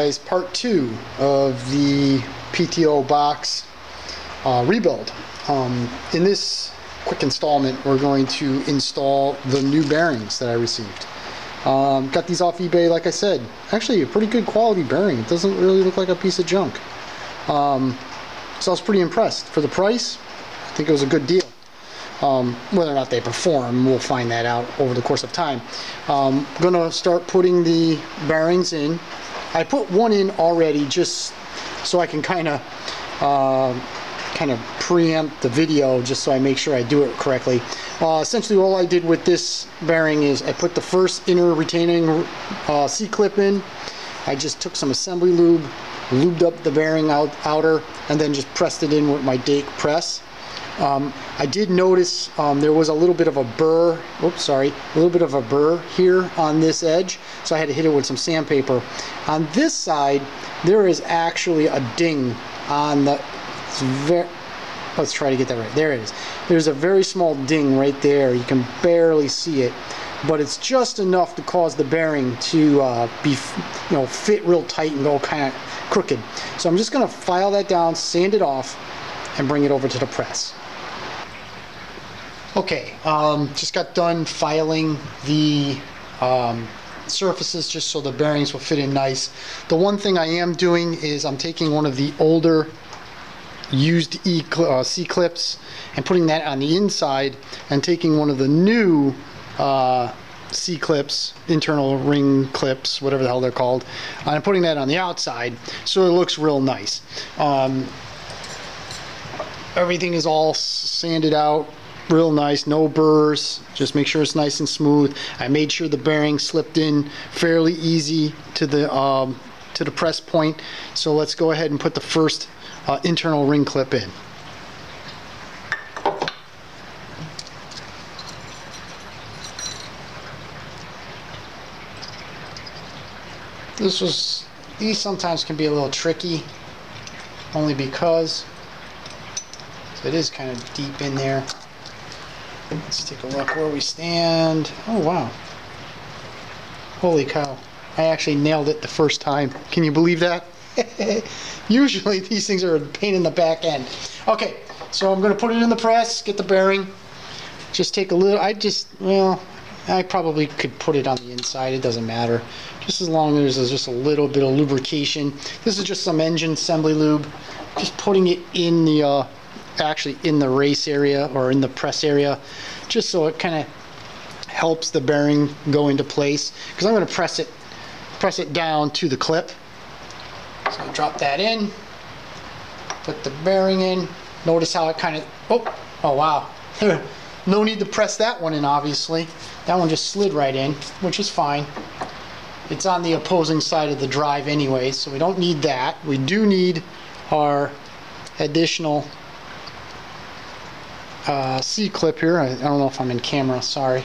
guys part 2 of the PTO box rebuild. In this quick installment, we're going to install the new bearings that I received. Got these off eBay, like I said. Actually, a pretty good quality bearing. It doesn't really look like a piece of junk. So I was pretty impressed. For the price, I think it was a good deal. Whether or not they perform, we'll find that out over the course of time. I'm gonna start putting the bearings in. I put one in already just so I can kind of preempt the video, just so I make sure I do it correctly. Essentially, all I did with this bearing is I put the first inner retaining C-clip in. I just took some assembly lube, lubed up the bearing outer, and then just pressed it in with my Dake press. I did notice there was a little bit of a burr, here on this edge, so I had to hit it with some sandpaper. On this side, there is actually a ding on the, let's try to get that right, there it is. There's a very small ding right there, you can barely see it, but it's just enough to cause the bearing to fit real tight and go kind of crooked. So I'm just going to file that down, sand it off, and bring it over to the press. Okay, just got done filing the surfaces just so the bearings will fit in nice. The one thing I am doing is I'm taking one of the older used C-clips and putting that on the inside, and taking one of the new C-clips, internal ring clips, whatever the hell they're called, and I'm putting that on the outside so it looks real nice. Everything is all sanded out real nice, no burrs, just make sure it's nice and smooth. I made sure the bearing slipped in fairly easy to the press point. So let's go ahead and put the first internal ring clip in. These sometimes can be a little tricky, only because it is kind of deep in there. Let's take a look where we stand. Oh wow, holy cow, I actually nailed it the first time. Can you believe that? Usually these things are a pain in the back end. Okay, so I'm going to put it in the press, get the bearing, just take a little, I probably could put it on the inside, it doesn't matter, just as long as there's just a little bit of lubrication. This is just some engine assembly lube, just putting it in the actually in the race area or in the press area, just so it kind of helps the bearing go into place, because I'm going to press it down to the clip. So drop that in, put the bearing in. Notice how it kind of, oh wow, no need to press that one in, obviously. That one just slid right in, which is fine. It's on the opposing side of the drive anyway, so we don't need that. We do need our additional C-clip here. I don't know if I'm in camera, sorry.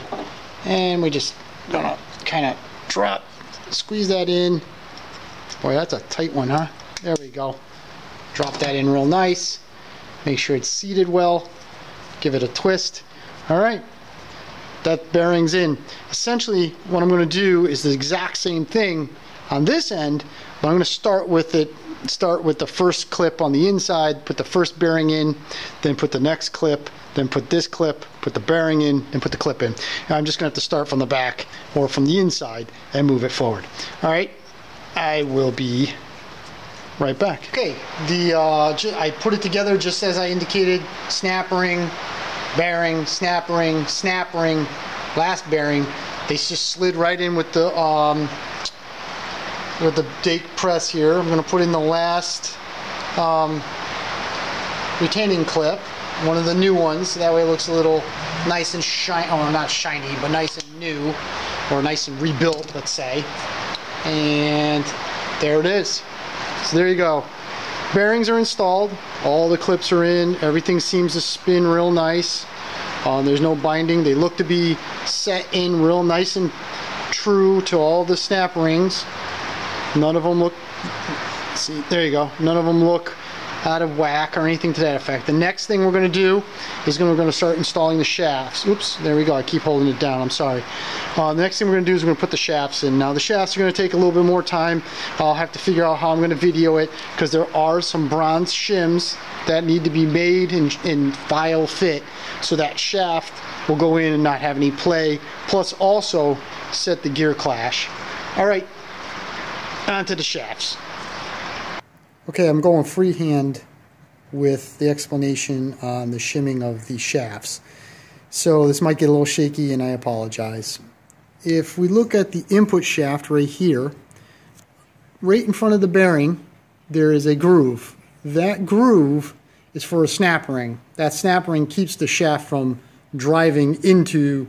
And we just gonna kind of squeeze that in. Boy, that's a tight one, huh? There we go. Drop that in real nice. Make sure it's seated well. Give it a twist. All right, that bearing's in. Essentially, what I'm going to do is the exact same thing on this end, but I'm going to start with the first clip on the inside, put the first bearing in, then put the next clip, then put this clip, put the bearing in, and put the clip in. And I'm just going to have to start from the back or from the inside and move it forward. All right, I will be right back. Okay, I put it together just as I indicated. Snap ring, bearing, snap ring, last bearing. They just slid right in with the Dake press here. I'm going to put in the last retaining clip, one of the new ones, that way it looks a little nice and shiny, or not shiny, but nice and new, or nice and rebuilt, let's say. And there it is. So there you go. Bearings are installed, all the clips are in, everything seems to spin real nice. There's no binding. They look to be set in real nice and true to all the snap rings. None of them look, see, there you go, none of them look out of whack or anything to that effect. The next thing we're going to do is we're going to start installing the shafts. Oops, there we go. I keep holding it down. I'm sorry. The next thing we're going to do is we're going to put the shafts in. Now the shafts are going to take a little bit more time. I'll have to figure out how I'm going to video it because there are some bronze shims that need to be made in file fit so that shaft will go in and not have any play. Plus also set the gear clash. All right, onto the shafts. Okay, I'm going freehand with the explanation on the shimming of the shafts. So this might get a little shaky and I apologize. If we look at the input shaft right here, right in front of the bearing, there is a groove. That groove is for a snap ring. That snap ring keeps the shaft from driving into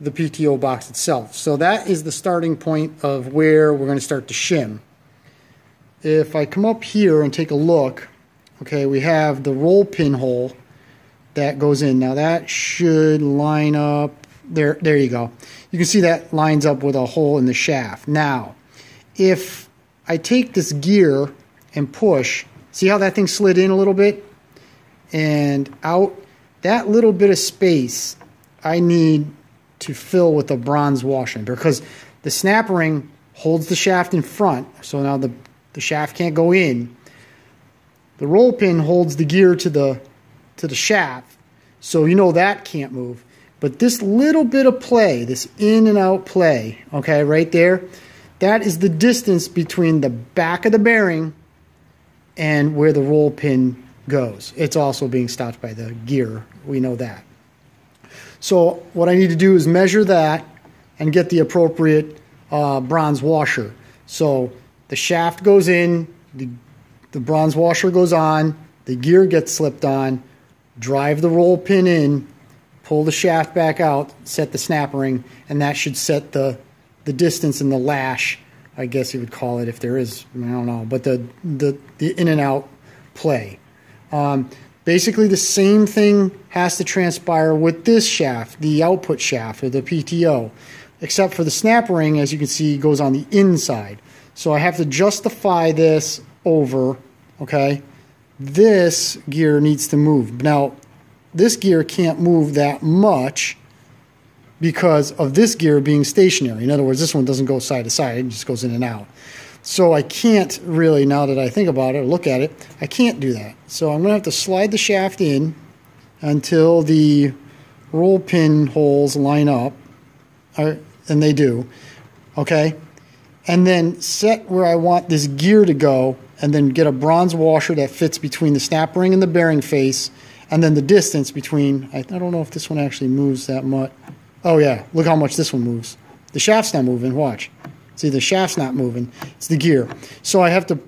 the PTO box itself. So that is the starting point of where we're going to start to shim. If I come up here and take a look, okay, we have the roll pin hole that goes in. Now that should line up, there you go. You can see that lines up with a hole in the shaft. Now, if I take this gear and push, see how that thing slid in a little bit and out? That little bit of space I need to fill with a bronze washing because the snap ring holds the shaft in front, so now the shaft can't go in. The roll pin holds the gear to the shaft, so you know that can't move. But this little bit of play, this in and out play, okay, right there, that is the distance between the back of the bearing and where the roll pin goes. It's also being stopped by the gear, we know that. So what I need to do is measure that and get the appropriate bronze washer. So the shaft goes in, the bronze washer goes on, the gear gets slipped on, drive the roll pin in, pull the shaft back out, set the snap ring, and that should set the distance and the lash, I guess you would call it if there is, I don't know, but the in and out play. Basically the same thing has to transpire with this shaft, the output shaft or the PTO, except for the snap ring, as you can see, goes on the inside. So I have to justify this over, okay? This gear needs to move. Now, this gear can't move that much because of this gear being stationary. In other words, this one doesn't go side to side, it just goes in and out. So I can't really, now that I think about it or look at it, I can't do that. So I'm going to have to slide the shaft in until the roll pin holes line up, and they do, okay? And then set where I want this gear to go, and then get a bronze washer that fits between the snap ring and the bearing face, and then the distance between, I don't know if this one actually moves that much. Oh yeah, look how much this one moves. The shaft's not moving, watch. See, the shaft's not moving, it's the gear. So I have to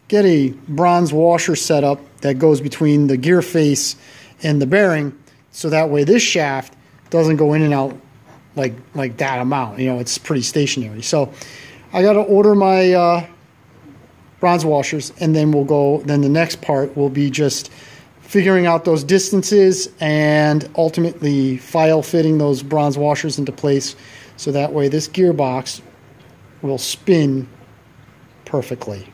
get a bronze washer set up that goes between the gear face and the bearing, so that way this shaft doesn't go in and out like that amount. You know, it's pretty stationary. So I got to order my bronze washers, and then we'll go. Then the next part will be just figuring out those distances and ultimately file fitting those bronze washers into place, so that way this gearbox will spin perfectly.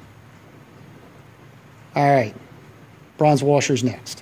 All right, bronze washers next.